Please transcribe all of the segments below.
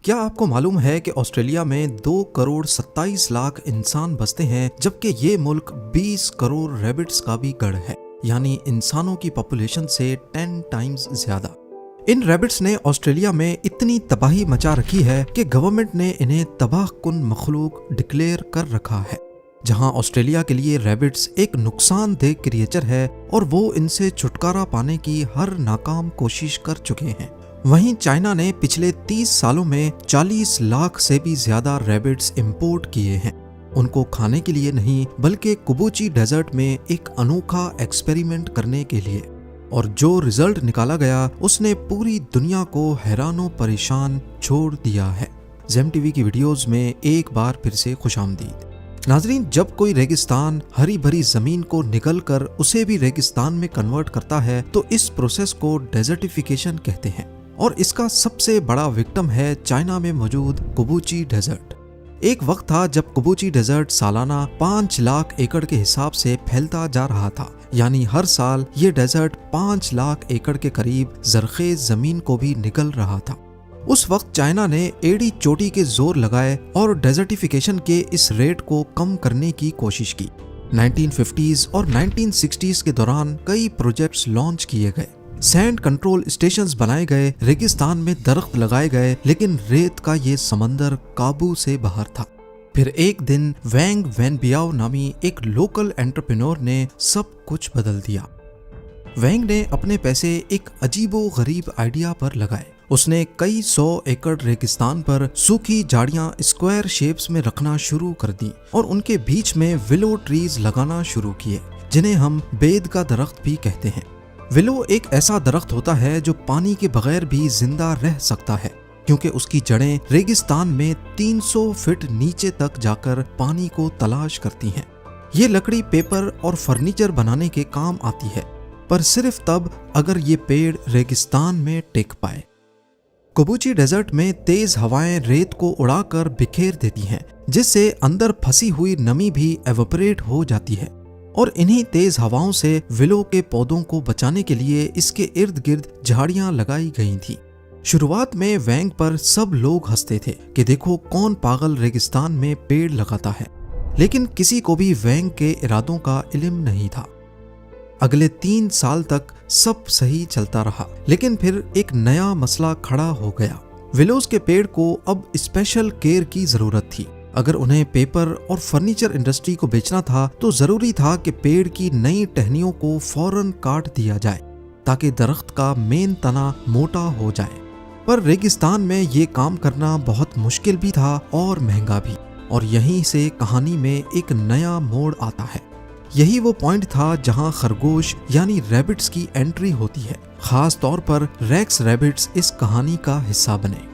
क्या आपको मालूम है कि ऑस्ट्रेलिया में 2 करोड़ 27 लाख इंसान बसते हैं, जबकि ये मुल्क 20 करोड़ रैबिट्स का भी गढ़ है, यानी इंसानों की पॉपुलेशन से 10 टाइम्स ज्यादा। इन रैबिट्स ने ऑस्ट्रेलिया में इतनी तबाही मचा रखी है कि गवर्नमेंट ने इन्हें तबाहकुन मखलूक डिक्लेयर कर रखा है। जहां ऑस्ट्रेलिया के लिए रैबिट्स एक नुकसानदेह क्रिएचर है और वो इनसे छुटकारा पाने की हर नाकाम कोशिश कर चुके हैं, वहीं चाइना ने पिछले 30 सालों में 40 लाख से भी ज्यादा रैबिट्स इंपोर्ट किए हैं, उनको खाने के लिए नहीं बल्कि कुबूची डेजर्ट में एक अनोखा एक्सपेरिमेंट करने के लिए। और जो रिजल्ट निकाला गया उसने पूरी दुनिया को हैरानो परेशान छोड़ दिया है। ज़ेम टीवी की वीडियोस में एक बार फिर से खुशामदीद। नाजरीन, जब कोई रेगिस्तान हरी भरी जमीन को निगल कर उसे भी रेगिस्तान में कन्वर्ट करता है तो इस प्रोसेस को डेजर्टिफिकेशन कहते हैं, और इसका सबसे बड़ा विक्टिम है चाइना में मौजूद कुबूची डेजर्ट। एक वक्त था जब कुबूची डेजर्ट सालाना 5 लाख एकड़ के हिसाब से फैलता जा रहा था, यानी हर साल ये डेजर्ट 5 लाख एकड़ के करीब जरखेज जमीन को भी निगल रहा था। उस वक्त चाइना ने एड़ी चोटी के जोर लगाए और डेजर्टिफिकेशन के इस रेट को कम करने की कोशिश की। 1950s और 1960s के दौरान कई प्रोजेक्ट्स लॉन्च किए गए, सैंड कंट्रोल स्टेशंस बनाए गए, रेगिस्तान में दरख्त लगाए गए, लेकिन रेत का ये समंदर काबू से बाहर था। फिर एक दिन वैंग वैनबियाओ नामी एक लोकल एंटरप्रेन्योर ने सब कुछ बदल दिया। वैंग ने अपने पैसे एक अजीबो गरीब आइडिया पर लगाए। उसने कई 100 एकड़ रेगिस्तान पर सूखी झाड़ियां स्क्वायर शेप्स में रखना शुरू कर दी और उनके बीच में विलो ट्रीज लगाना शुरू किए, जिन्हें हम बेद का दरख्त भी कहते हैं। विलो एक ऐसा दरख्त होता है जो पानी के बगैर भी जिंदा रह सकता है, क्योंकि उसकी जड़ें रेगिस्तान में 300 फीट नीचे तक जाकर पानी को तलाश करती हैं। ये लकड़ी पेपर और फर्नीचर बनाने के काम आती है, पर सिर्फ तब अगर ये पेड़ रेगिस्तान में टिक पाए। कुबूची डेजर्ट में तेज हवाएं रेत को उड़ाकर बिखेर देती हैं, जिससे अंदर फंसी हुई नमी भी एवोपरेट हो जाती है, और इन्हीं तेज हवाओं से विलो के पौधों को बचाने के लिए इसके इर्द गिर्द झाड़ियां लगाई गई थी। शुरुआत में वैंग पर सब लोग हंसते थे कि देखो कौन पागल रेगिस्तान में पेड़ लगाता है, लेकिन किसी को भी वैंग के इरादों का इल्म नहीं था। अगले 3 साल तक सब सही चलता रहा, लेकिन फिर एक नया मसला खड़ा हो गया। विलोज के पेड़ को अब स्पेशल केयर की जरूरत थी। अगर उन्हें पेपर और फर्नीचर इंडस्ट्री को बेचना था तो जरूरी था कि पेड़ की नई टहनियों को फौरन काट दिया जाए ताकि दरख्त का मेन तना मोटा हो जाए। पर रेगिस्तान में ये काम करना बहुत मुश्किल भी था और महंगा भी, और यहीं से कहानी में एक नया मोड़ आता है। यही वो पॉइंट था जहां खरगोश यानी रैबिट्स की एंट्री होती है। खास तौर पर रेक्स रैबिट्स इस कहानी का हिस्सा बने।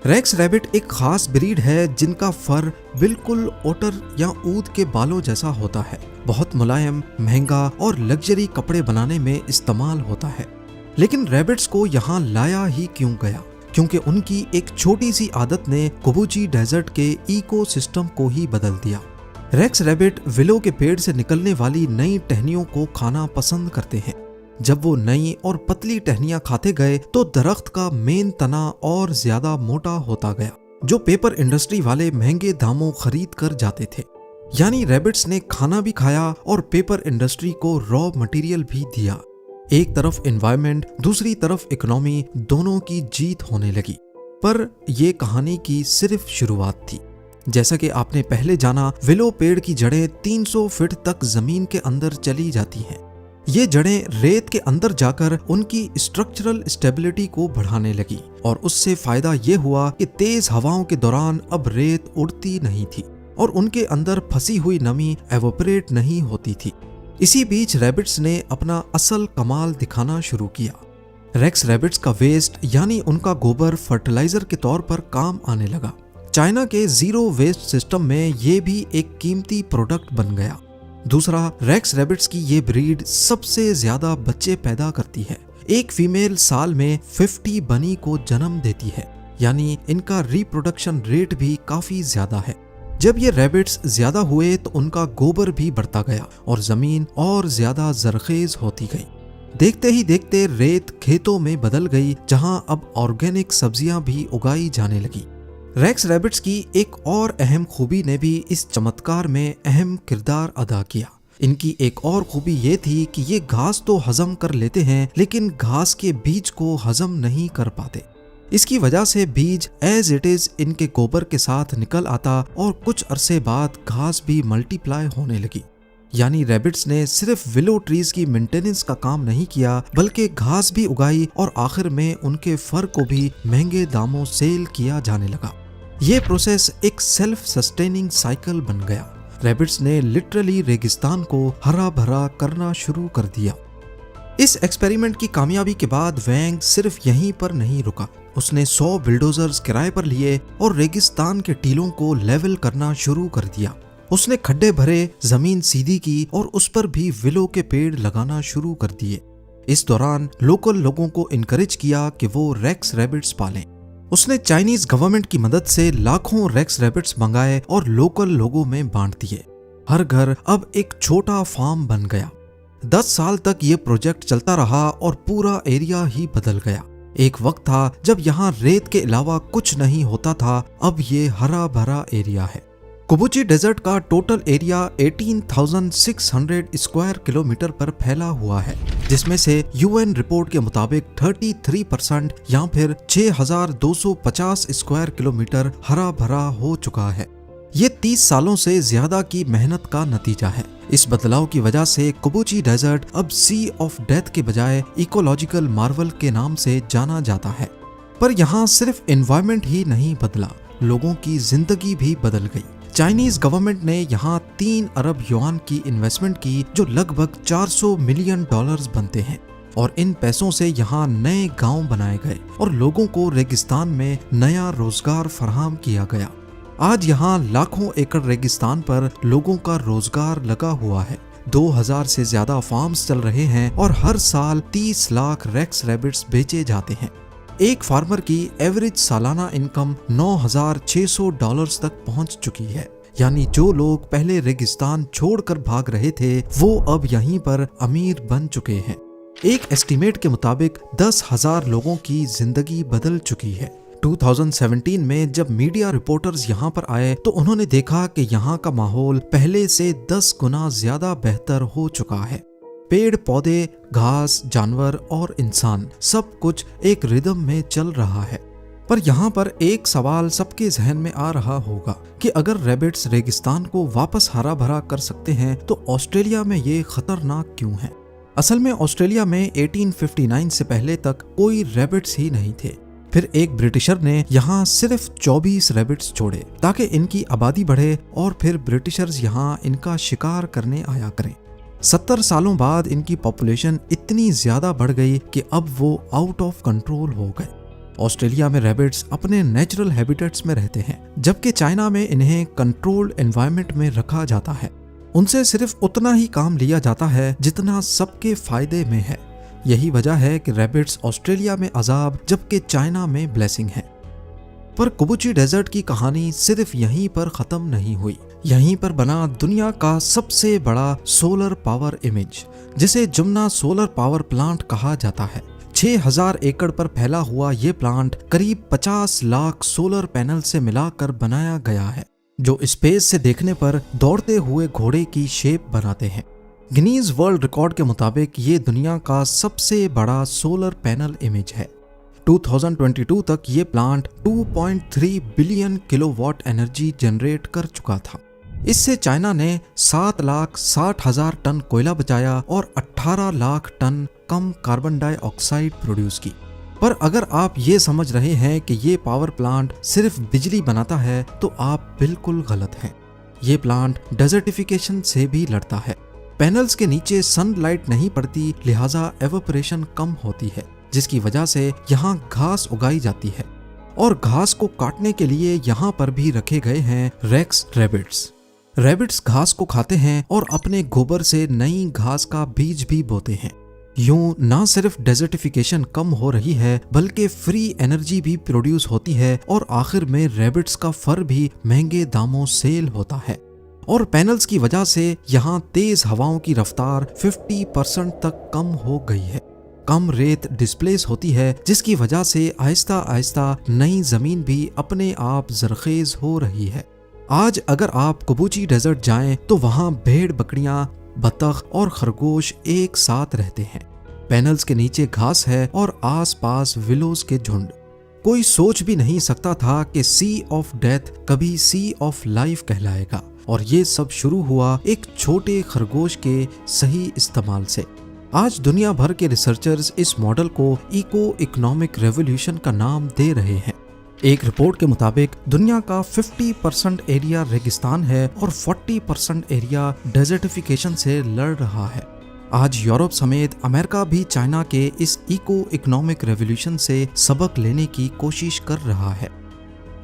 रेक्स रैबिट एक खास ब्रीड है जिनका फर बिल्कुल ओटर या ऊद के बालों जैसा होता है, बहुत मुलायम, महंगा और लग्जरी कपड़े बनाने में इस्तेमाल होता है। लेकिन रैबिट्स को यहाँ लाया ही क्यों गया? क्योंकि उनकी एक छोटी सी आदत ने कुबूची डेजर्ट के इकोसिस्टम को ही बदल दिया। रेक्स रैबिट विलो के पेड़ से निकलने वाली नई टहनियों को खाना पसंद करते हैं। जब वो नई और पतली टहनियां खाते गए तो दरख्त का मेन तना और ज्यादा मोटा होता गया, जो पेपर इंडस्ट्री वाले महंगे दामों खरीद कर जाते थे। यानी रैबिट्स ने खाना भी खाया और पेपर इंडस्ट्री को रॉ मटेरियल भी दिया। एक तरफ एनवायरनमेंट, दूसरी तरफ इकोनॉमी, दोनों की जीत होने लगी। पर यह कहानी की सिर्फ शुरुआत थी। जैसा कि आपने पहले जाना, विलो पेड़ की जड़ें 300 फीट तक जमीन के अंदर चली जाती हैं। ये जड़ें रेत के अंदर जाकर उनकी स्ट्रक्चरल स्टेबिलिटी को बढ़ाने लगी, और उससे फायदा ये हुआ कि तेज हवाओं के दौरान अब रेत उड़ती नहीं थी और उनके अंदर फंसी हुई नमी एवोपरेट नहीं होती थी। इसी बीच रैबिट्स ने अपना असल कमाल दिखाना शुरू किया। रेक्स रैबिट्स का वेस्ट यानी उनका गोबर फर्टिलाइजर के तौर पर काम आने लगा। चाइना के जीरो वेस्ट सिस्टम में ये भी एक कीमती प्रोडक्ट बन गया। दूसरा, रेक्स रैबिट्स की ये ब्रीड सबसे ज्यादा बच्चे पैदा करती है। एक फीमेल साल में 50 बनी को जन्म देती है, यानी इनका रिप्रोडक्शन रेट भी काफी ज्यादा है। जब ये रैबिट्स ज्यादा हुए तो उनका गोबर भी बढ़ता गया और जमीन और ज्यादा जरखेज होती गई। देखते ही देखते रेत खेतों में बदल गई, जहां अब ऑर्गेनिक सब्जियां भी उगाई जाने लगी। रेक्स रैबिट्स की एक और अहम खूबी ने भी इस चमत्कार में अहम किरदार अदा किया। इनकी एक और खूबी ये थी कि ये घास तो हजम कर लेते हैं, लेकिन घास के बीज को हजम नहीं कर पाते। इसकी वजह से बीज एज इट इज इनके गोबर के साथ निकल आता और कुछ अरसे बाद घास भी मल्टीप्लाई होने लगी। यानी रैबिट्स ने सिर्फ विलो ट्रीज की मेंटेनेंस का काम नहीं किया, बल्कि घास भी उगाई और आखिर में उनके फर को भी महंगे दामों सेल किया जाने लगा। ये प्रोसेस एक सेल्फ सस्टेनिंग साइकिल बन गया। रैबिट्स ने लिटरली रेगिस्तान को हरा भरा करना शुरू कर दिया। इस एक्सपेरिमेंट की कामयाबी के बाद वैंग सिर्फ यहीं पर नहीं रुका। उसने 100 बिल्डोजर्स किराए पर लिए और रेगिस्तान के टीलों को लेवल करना शुरू कर दिया। उसने खड्डे भरे, जमीन सीधी की और उस पर भी विलो के पेड़ लगाना शुरू कर दिए। इस दौरान लोकल लोगों को इनकरेज किया कि वो रेक्स रैबिट्स पालें। उसने चाइनीज गवर्नमेंट की मदद से लाखों रेक्स रैबिट्स मंगाए और लोकल लोगों में बांट दिए। हर घर अब एक छोटा फार्म बन गया। 10 साल तक ये प्रोजेक्ट चलता रहा और पूरा एरिया ही बदल गया। एक वक्त था जब यहाँ रेत के अलावा कुछ नहीं होता था, अब ये हरा भरा एरिया है। कुबुची डेजर्ट का टोटल एरिया 18,600 स्क्वायर किलोमीटर पर फैला हुआ है, जिसमें से यूएन रिपोर्ट के मुताबिक 33% या फिर 6,250 स्क्वायर किलोमीटर हरा भरा हो चुका है। ये 30 सालों से ज्यादा की मेहनत का नतीजा है। इस बदलाव की वजह से कुबुची डेजर्ट अब सी ऑफ डेथ के बजाय इकोलॉजिकल मार्वल के नाम से जाना जाता है। पर यहाँ सिर्फ एनवायरनमेंट ही नहीं बदला, लोगों की जिंदगी भी बदल गई। चाइनीज गवर्नमेंट ने यहाँ 3 अरब युआन की इन्वेस्टमेंट की, जो लगभग $400 मिलियन बनते हैं, और इन पैसों से यहाँ नए गांव बनाए गए और लोगों को रेगिस्तान में नया रोजगार फराहम किया गया। आज यहाँ लाखों एकड़ रेगिस्तान पर लोगों का रोजगार लगा हुआ है। 2000 से ज्यादा फार्म्स चल रहे हैं और हर साल 30 लाख रेक्स रैबिट्स बेचे जाते हैं। एक फार्मर की एवरेज सालाना इनकम $9,600 तक पहुंच चुकी है। यानी जो लोग पहले रेगिस्तान छोड़कर भाग रहे थे, वो अब यहीं पर अमीर बन चुके हैं। एक एस्टीमेट के मुताबिक 10,000 लोगों की जिंदगी बदल चुकी है। 2017 में जब मीडिया रिपोर्टर्स यहाँ पर आए तो उन्होंने देखा कि यहाँ का माहौल पहले से 10 गुना ज्यादा बेहतर हो चुका है। पेड़ पौधे, घास, जानवर और इंसान सब कुछ एक रिदम में चल रहा है। पर यहाँ पर एक सवाल सबके जहन में आ रहा होगा कि अगर रैबिट्स रेगिस्तान को वापस हरा भरा कर सकते हैं तो ऑस्ट्रेलिया में ये खतरनाक क्यों है? असल में ऑस्ट्रेलिया में 1859 से पहले तक कोई रैबिट्स ही नहीं थे। फिर एक ब्रिटिशर ने यहाँ सिर्फ 24 रैबिट्स छोड़े ताकि इनकी आबादी बढ़े और फिर ब्रिटिशर्स यहाँ इनका शिकार करने आया करें। 70 सालों बाद इनकी पॉपुलेशन इतनी ज्यादा बढ़ गई कि अब वो आउट ऑफ कंट्रोल हो गए। ऑस्ट्रेलिया में रैबिट्स अपने नेचुरल हैबिटेट्स में रहते हैं, जबकि चाइना में इन्हें कंट्रोल्ड एनवायरनमेंट में रखा जाता है। उनसे सिर्फ उतना ही काम लिया जाता है जितना सबके फायदे में है। यही वजह है कि रैबिट्स ऑस्ट्रेलिया में अजाब जबकि चाइना में ब्लेसिंग है। पर कुबुची डेजर्ट की कहानी सिर्फ यहीं पर खत्म नहीं हुई। यहीं पर बना दुनिया का सबसे बड़ा सोलर पावर इमेज, जिसे जमुना सोलर पावर प्लांट कहा जाता है। 6000 एकड़ पर फैला हुआ ये प्लांट करीब 50 लाख सोलर पैनल से मिलाकर बनाया गया है, जो स्पेस से देखने पर दौड़ते हुए घोड़े की शेप बनाते हैं। गिनीज वर्ल्ड रिकॉर्ड के मुताबिक ये दुनिया का सबसे बड़ा सोलर पैनल इमेज है। 2022 तक ये plant 2.3 billion kilowatt energy generate कर चुका था। इससे चाइना ने 7,60,000 टन कोयला बचाया और 18 लाख टन कम कार्बन डाइऑक्साइड प्रोड्यूस की। पर अगर आप ये समझ रहे हैं कि ये पावर प्लांट सिर्फ बिजली बनाता है तो आप बिल्कुल गलत हैं। ये प्लांट डेजर्टिफिकेशन से भी लड़ता है। पैनल्स के नीचे सनलाइट नहीं पड़ती, लिहाजा एवापोरेशन कम होती है, जिसकी वजह से यहाँ घास उगाई जाती है। और घास को काटने के लिए यहाँ पर भी रखे गए हैं रेक्स रैबिट्स। रैबिट्स घास को खाते हैं और अपने गोबर से नई घास का बीज भी बोते हैं। यूं ना सिर्फ डेजर्टिफिकेशन कम हो रही है, बल्कि फ्री एनर्जी भी प्रोड्यूस होती है और आखिर में रैबिट्स का फर भी महंगे दामों सेल होता है। और पैनल्स की वजह से यहाँ तेज हवाओं की रफ्तार 50% तक कम हो गई है। कम रेत डिस्प्लेस होती है, जिसकी वजह से आहिस्ता आहिस्ता नई जमीन भी अपने आप जरखेज हो रही है। आज अगर आप कुबूची डेजर्ट जाएं तो वहां भेड़ बकरियां, बतख और खरगोश एक साथ रहते हैं। पैनल्स के नीचे घास है और आसपास विलोज के झुंड। कोई सोच भी नहीं सकता था कि सी ऑफ डेथ कभी सी ऑफ लाइफ कहलाएगा, और ये सब शुरू हुआ एक छोटे खरगोश के सही इस्तेमाल से। आज दुनिया भर के रिसर्चर्स इस मॉडल को इको इकोनॉमिक रेवोल्यूशन का नाम दे रहे हैं। एक रिपोर्ट के मुताबिक दुनिया का 50% एरिया रेगिस्तान है और 40% एरिया डेजर्टिफिकेशन से लड़ रहा है। आज यूरोप समेत अमेरिका भी चाइना के इस इको इकोनॉमिक रेवोल्यूशन से सबक लेने की कोशिश कर रहा है।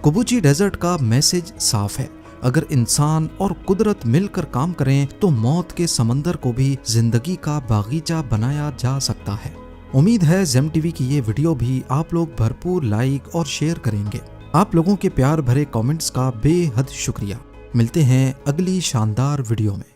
कुबूची डेजर्ट का मैसेज साफ है, अगर इंसान और कुदरत मिलकर काम करें तो मौत के समंदर को भी जिंदगी का बागीचा बनाया जा सकता है। उम्मीद है जेम टीवी की ये वीडियो भी आप लोग भरपूर लाइक और शेयर करेंगे। आप लोगों के प्यार भरे कमेंट्स का बेहद शुक्रिया। मिलते हैं अगली शानदार वीडियो में।